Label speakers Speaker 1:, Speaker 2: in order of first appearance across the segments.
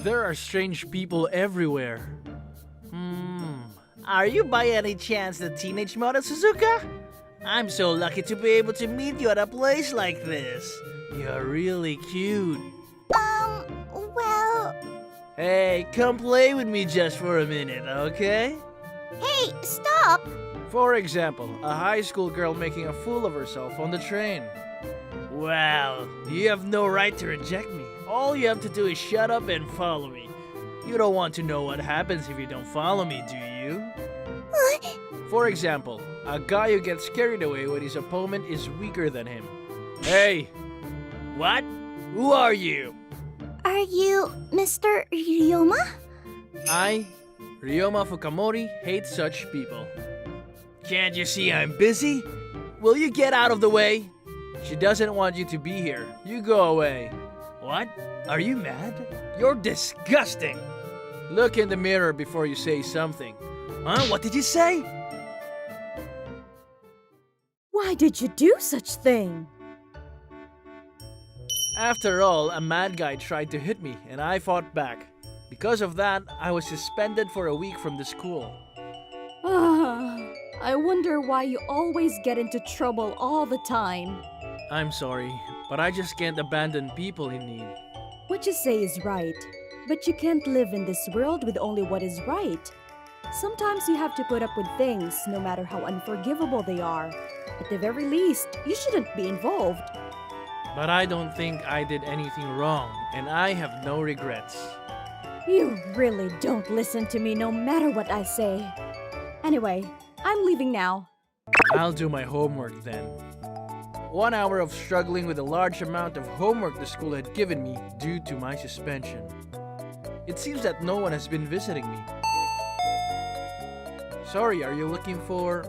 Speaker 1: There are strange people everywhere.
Speaker 2: Are you by any chance the teenage model Suzuka? I'm so lucky to be able to meet you at a place like this. You're really cute.
Speaker 3: Well...
Speaker 2: Hey, come play with me just for a minute, okay?
Speaker 3: Hey, stop!
Speaker 1: For example, a high school girl making a fool of herself on the train.
Speaker 2: Well, you have no right to reject me. All you have to do is shut up and follow me. You don't want to know what happens if you don't follow me, do you?
Speaker 1: For example, a guy who gets carried away when his opponent is weaker than him. Hey!
Speaker 2: What? Who are you?
Speaker 3: Are you Mr. Ryoma?
Speaker 1: I, Ryoma Fukamori, hate such people.
Speaker 2: Can't you see I'm busy? Will you get out of the way?
Speaker 1: She doesn't want you to be here. You go away.
Speaker 2: What? Are you mad? You're disgusting!
Speaker 1: Look in the mirror before you say something.
Speaker 2: Huh? What did you say?
Speaker 4: Why did you do such thing?
Speaker 1: After all, a mad guy tried to hit me and I fought back. Because of that, I was suspended for a week from the school.
Speaker 4: I wonder why you always get into trouble all the time.
Speaker 1: I'm sorry, but I just can't abandon people in need.
Speaker 4: What you say is right, but you can't live in this world with only what is right. Sometimes you have to put up with things, no matter how unforgivable they are. At the very least, you shouldn't be involved.
Speaker 1: But I don't think I did anything wrong, and I have no regrets.
Speaker 4: You really don't listen to me no matter what I say. Anyway, I'm leaving now.
Speaker 1: I'll do my homework then. 1 hour of struggling with a large amount of homework the school had given me due to my suspension. It seems that no one has been visiting me. Sorry, are you looking for...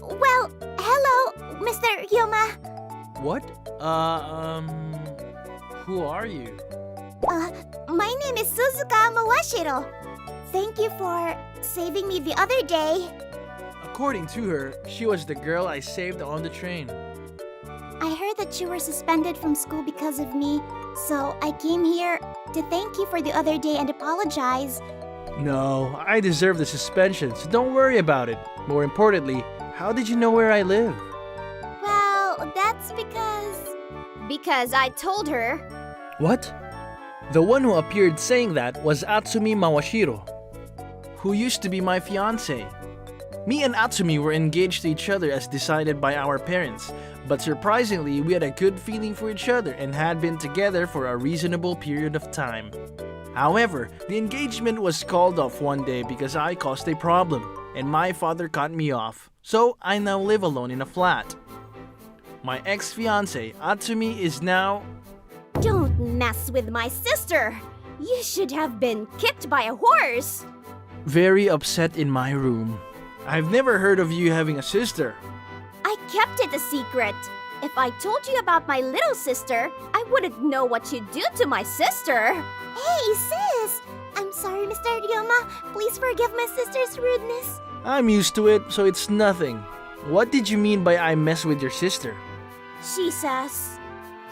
Speaker 3: Well, hello, Mr. Ryoma.
Speaker 1: What? Who are you?
Speaker 3: My name is Suzuka Mawashiro. Thank you for saving me the other day.
Speaker 1: According to her, she was the girl I saved on the train.
Speaker 3: I heard that you were suspended from school because of me, so I came here to thank you for the other day and apologize.
Speaker 1: No, I deserve the suspension, so don't worry about it. More importantly, how did you know where I live?
Speaker 3: Well, that's because I told her.
Speaker 1: What? The one who appeared saying that was Atsumi Mawashiro, who used to be my fiance. Me and Atsumi were engaged to each other as decided by our parents, but surprisingly, we had a good feeling for each other and had been together for a reasonable period of time. However, the engagement was called off one day because I caused a problem, and my father cut me off, so I now live alone in a flat. My ex-fiance, Atsumi, is now...
Speaker 3: Don't mess with my sister! You should have been kicked by a horse!
Speaker 1: very upset in my room. I've never heard of you having a sister.
Speaker 3: I kept it a secret. If I told you about my little sister, I wouldn't know what you'd do to my sister. Hey, sis! I'm sorry, Mr. Ryoma. Please forgive my sister's rudeness.
Speaker 1: I'm used to it, so it's nothing. What did you mean by I mess with your sister?
Speaker 3: She says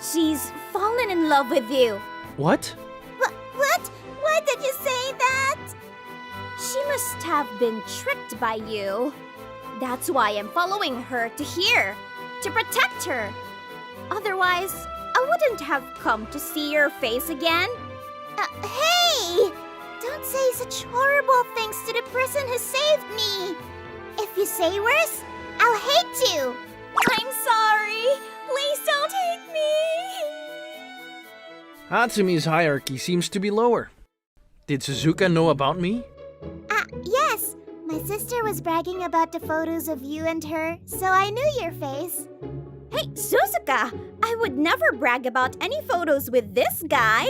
Speaker 3: she's fallen in love with you.
Speaker 1: What?
Speaker 3: What? Why did you say that? She must have been tricked by you. That's why I'm following her to here, to protect her. Otherwise, I wouldn't have come to see your face again. Hey! Don't say such horrible things to the person who saved me. If you say worse, I'll hate you. I'm sorry. Please don't hate me.
Speaker 1: Hatsumi's hierarchy seems to be lower. Did Suzuka know about me?
Speaker 3: Yes. My sister was bragging about the photos of you and her, so I knew your face. Hey, Suzuka! I would never brag about any photos with this guy.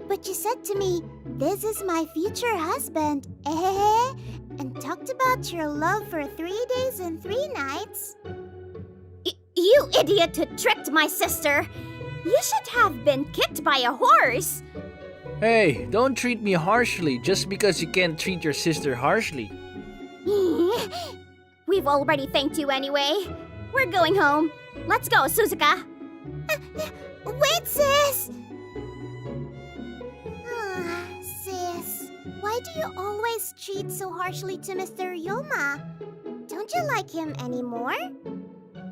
Speaker 3: But you said to me, this is my future husband, and talked about your love for 3 days and 3 nights. You idiot who tricked my sister! You should have been kicked by a horse!
Speaker 1: Hey, don't treat me harshly just because you can't treat your sister harshly.
Speaker 3: We've already thanked you anyway. We're going home. Let's go, Suzuka. Wait, sis! do you always treat so harshly to Mr. Ryoma? Don't you like him anymore?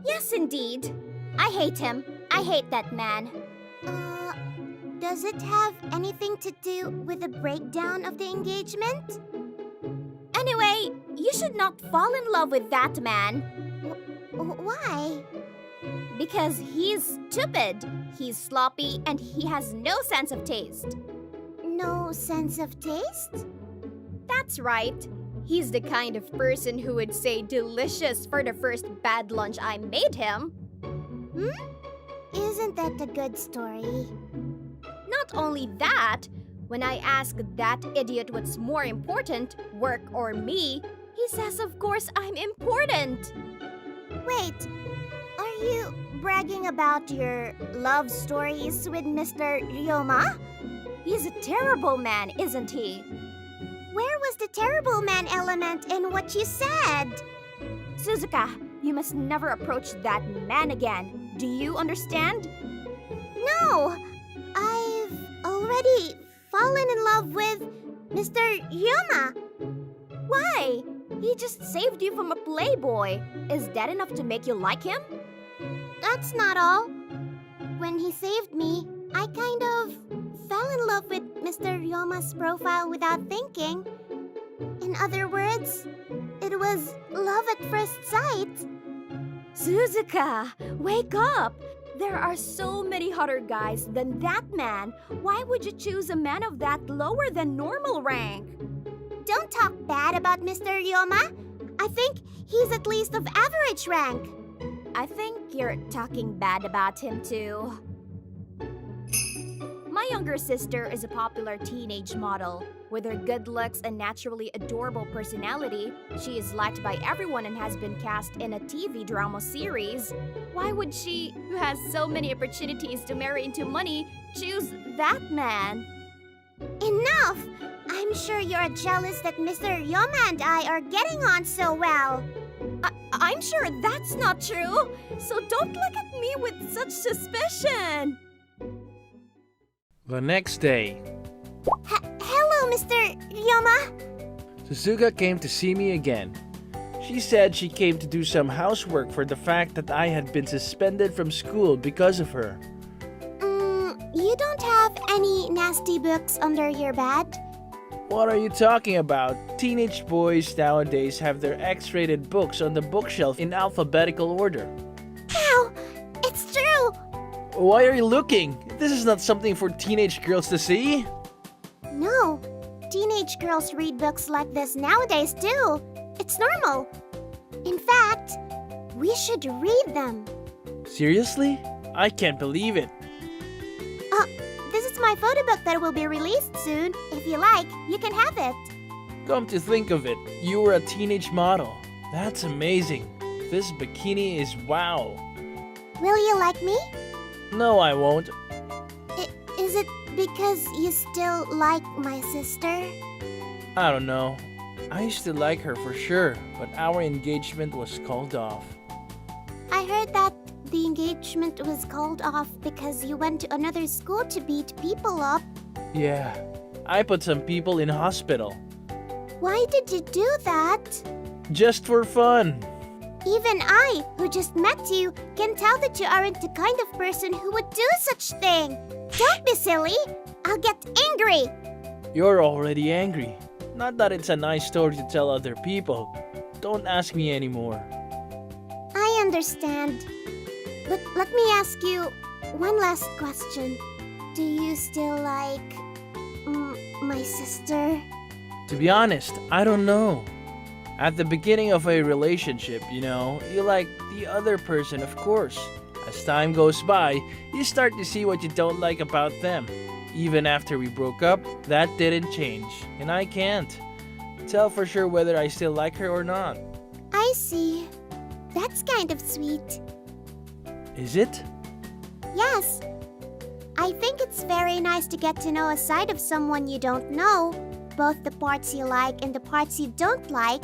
Speaker 3: Yes, indeed. I hate him. I hate that man. Does it have anything to do with the breakdown of the engagement? Anyway, you should not fall in love with that man. Why? Because he's stupid, he's sloppy, and he has no sense of taste. No sense of taste? That's right. He's the kind of person who would say delicious for the first bad lunch I made him. Isn't that a good story? Not only that, when I ask that idiot what's more important, work or me, he says of course I'm important. Wait, are you bragging about your love stories with Mr. Ryoma? He's a terrible man, isn't he? Where was the terrible man element in what you said? Suzuka, you must never approach that man again. Do you understand? No, I've already fallen in love with Mr. Ryoma. Why? He just saved you from a playboy. Is that enough to make you like him? That's not all. When he saved me, I kind of fell in love with Mr. Ryoma's profile without thinking. In other words, it was love at first sight. Suzuka, wake up! There are so many hotter guys than that man. Why would you choose a man of that lower than normal rank? Don't talk bad about Mr. Ryoma. I think he's at least of average rank. I think you're talking bad about him too. My younger sister is a popular teenage model. With her good looks and naturally adorable personality, she is liked by everyone and has been cast in a TV drama series. Why would she, who has so many opportunities to marry into money, choose that man? Enough! I'm sure you're jealous that Mr. Ryoma and I are getting on so well. I'm sure that's not true, so don't look at me with such suspicion.
Speaker 1: The next day,
Speaker 3: Hello, Mr. Ryoma.
Speaker 1: Suzuka came to see me again. She said she came to do some housework for the fact that I had been suspended from school because of her.
Speaker 3: You don't have any nasty books under your bed?
Speaker 1: What are you talking about? Teenage boys nowadays have their X-rated books on the bookshelf in alphabetical order.
Speaker 3: Ow! It's true!
Speaker 1: Why are you looking? This is not something for teenage girls to see.
Speaker 3: No. Teenage girls read books like this nowadays too. It's normal. In fact, we should read them.
Speaker 1: Seriously? I can't believe it.
Speaker 3: This is my photo book that will be released soon. If you like, you can have it.
Speaker 1: Come to think of it, you were a teenage model. That's amazing. This bikini is wow.
Speaker 3: Will you like me?
Speaker 1: No, I won't.
Speaker 3: Is it because you still like my sister?
Speaker 1: I don't know. I used to like her for sure, but our engagement was called off.
Speaker 3: I heard that the engagement was called off because you went to another school to beat people up.
Speaker 1: Yeah, I put some people in hospital.
Speaker 3: Why did you do that?
Speaker 1: Just for fun.
Speaker 3: Even I, who just met you, can tell that you aren't the kind of person who would do such thing. Don't be silly. I'll get angry.
Speaker 1: You're already angry. Not that it's a nice story to tell other people. Don't ask me anymore.
Speaker 3: I understand. But let me ask you one last question. Do you still like my sister?
Speaker 1: To be honest, I don't know. At the beginning of a relationship, you like the other person, of course. As time goes by, you start to see what you don't like about them. Even after we broke up, that didn't change. And I can't tell for sure whether I still like her or not.
Speaker 3: I see. That's kind of sweet.
Speaker 1: Is it?
Speaker 3: Yes. I think it's very nice to get to know a side of someone you don't know. Both the parts you like and the parts you don't like.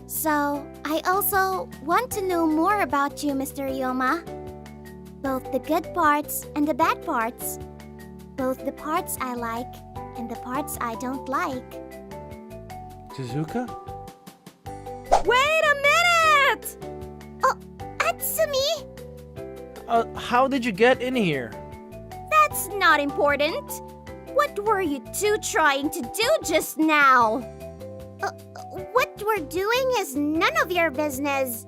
Speaker 3: So, I also want to know more about you, Mr. Ryoma. Both the good parts and the bad parts. Both the parts I like and the parts I don't like.
Speaker 1: Suzuka?
Speaker 4: Wait a minute!
Speaker 3: Oh, Atsumi!
Speaker 1: How did you get in here?
Speaker 3: That's not important. What were you two trying to do just now? What we're doing is none of your business.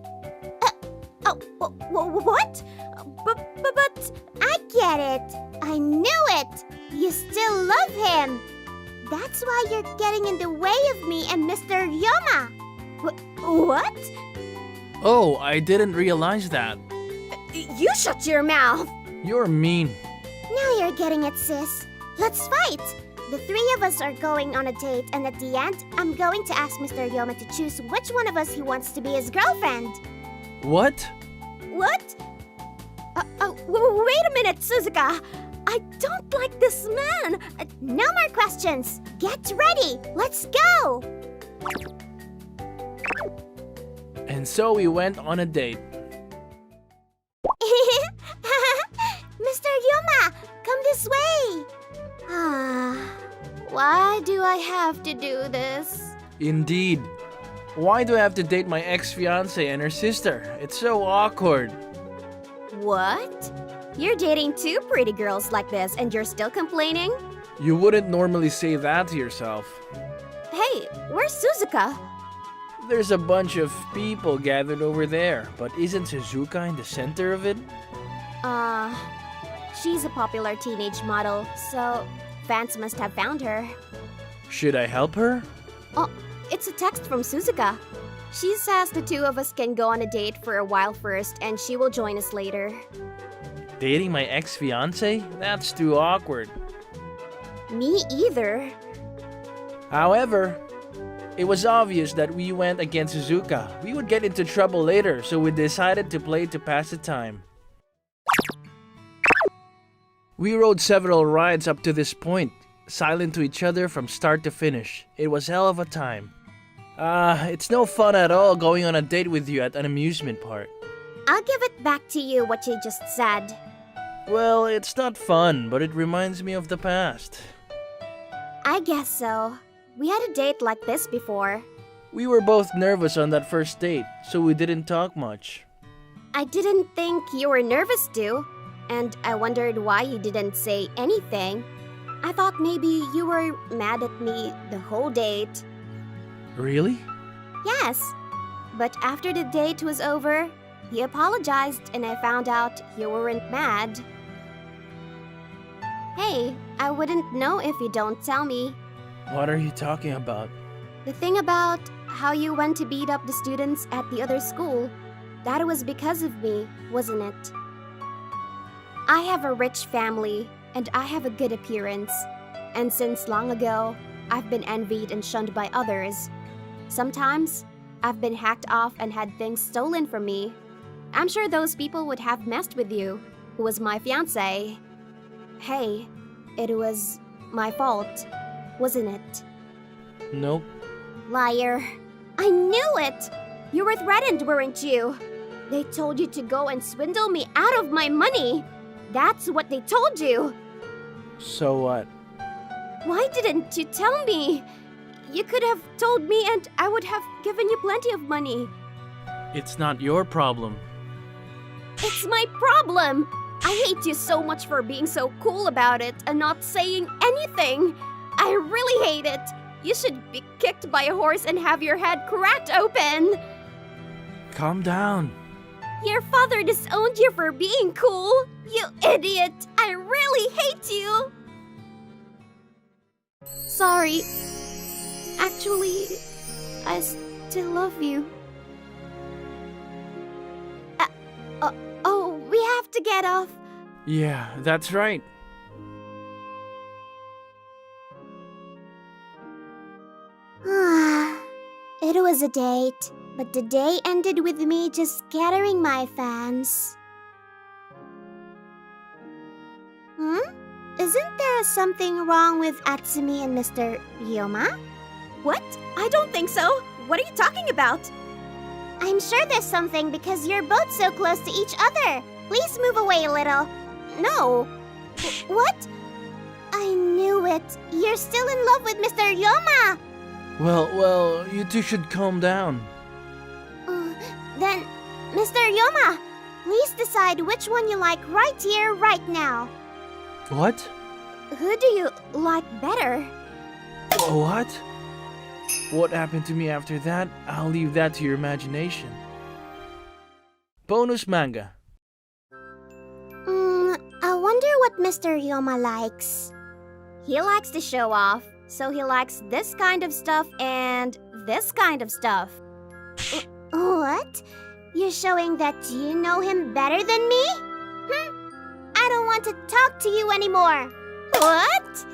Speaker 3: What? But I get it. I knew it. You still love him. That's why you're getting in the way of me and Mr. Yoma. What?
Speaker 1: Oh, I didn't realize that.
Speaker 3: You shut your mouth.
Speaker 1: You're mean.
Speaker 3: Now you're getting it, sis. Let's fight. The three of us are going on a date, and at the end, I'm going to ask Mr. Yoma to choose which one of us he wants to be his girlfriend.
Speaker 1: What?
Speaker 3: What? Wait a minute, Suzuka. I don't like this man. No more questions. Get ready. Let's go.
Speaker 1: And so we went on a date.
Speaker 3: Mr. Yoma, come this way. Why do I have to do this?
Speaker 1: Indeed. Why do I have to date my ex-fiance and her sister? It's so awkward.
Speaker 3: What? You're dating two pretty girls like this and you're still complaining?
Speaker 1: You wouldn't normally say that to yourself.
Speaker 3: Hey, where's Suzuka?
Speaker 1: There's a bunch of people gathered over there, but isn't Suzuka in the center of it?
Speaker 3: She's a popular teenage model, so fans must have found her.
Speaker 1: Should I help her?
Speaker 3: Oh, it's a text from Suzuka. She says the two of us can go on a date for a while first and she will join us later.
Speaker 1: Dating my ex-fiance? That's too awkward.
Speaker 3: Me either.
Speaker 1: However, it was obvious that we went against Suzuka. We would get into trouble later, so we decided to play to pass the time. We rode several rides up to this point, silent to each other from start to finish. It was hell of a time. It's no fun at all going on a date with you at an amusement park.
Speaker 3: I'll give it back to you what you just said.
Speaker 1: Well, it's not fun, but it reminds me of the past.
Speaker 3: I guess so. We had a date like this before.
Speaker 1: We were both nervous on that first date, so we didn't talk much.
Speaker 3: I didn't think you were nervous, too. And I wondered why you didn't say anything. I thought maybe you were mad at me the whole date.
Speaker 1: Really?
Speaker 3: Yes. But after the date was over, you apologized and I found out you weren't mad. Hey, I wouldn't know if you don't tell me.
Speaker 1: What are you talking about?
Speaker 3: The thing about how you went to beat up the students at the other school, that was because of me, wasn't it? I have a rich family, and I have a good appearance. And since long ago, I've been envied and shunned by others. Sometimes, I've been hacked off and had things stolen from me. I'm sure those people would have messed with you, who was my fiance. Hey, it was my fault, wasn't it?
Speaker 1: Nope.
Speaker 3: Liar. I knew it! You were threatened, weren't you? They told you to go and swindle me out of my money. That's what they told you.
Speaker 1: So what?
Speaker 3: Why didn't you tell me? You could have told me and I would have given you plenty of money.
Speaker 1: It's not your problem.
Speaker 3: It's my problem. I hate you so much for being so cool about it and not saying anything. I really hate it. You should be kicked by a horse and have your head cracked open.
Speaker 1: Calm down.
Speaker 3: Your father disowned you for being cool. You idiot. I really hate you. Sorry. Actually, I still love you. Oh, we have to get off.
Speaker 1: Yeah, that's right.
Speaker 3: It was a date, but the day ended with me just scattering my fans. Isn't there something wrong with Atsumi and Mr. Ryoma? What? I don't think so. What are you talking about? I'm sure there's something because you're both so close to each other. Please move away a little. No. What? I knew it. You're still in love with Mr. Yoma.
Speaker 1: Well, you two should calm down.
Speaker 3: Then, Mr. Yoma, please decide which one you like right here, right now.
Speaker 1: What?
Speaker 3: Who do you like better?
Speaker 1: What? What happened to me after that? I'll leave that to your imagination. Bonus manga.
Speaker 3: I wonder what Mr. Yoma likes. He likes to show off, so he likes this kind of stuff and this kind of stuff. What? You're showing that you know him better than me? I don't want to talk to you anymore. What?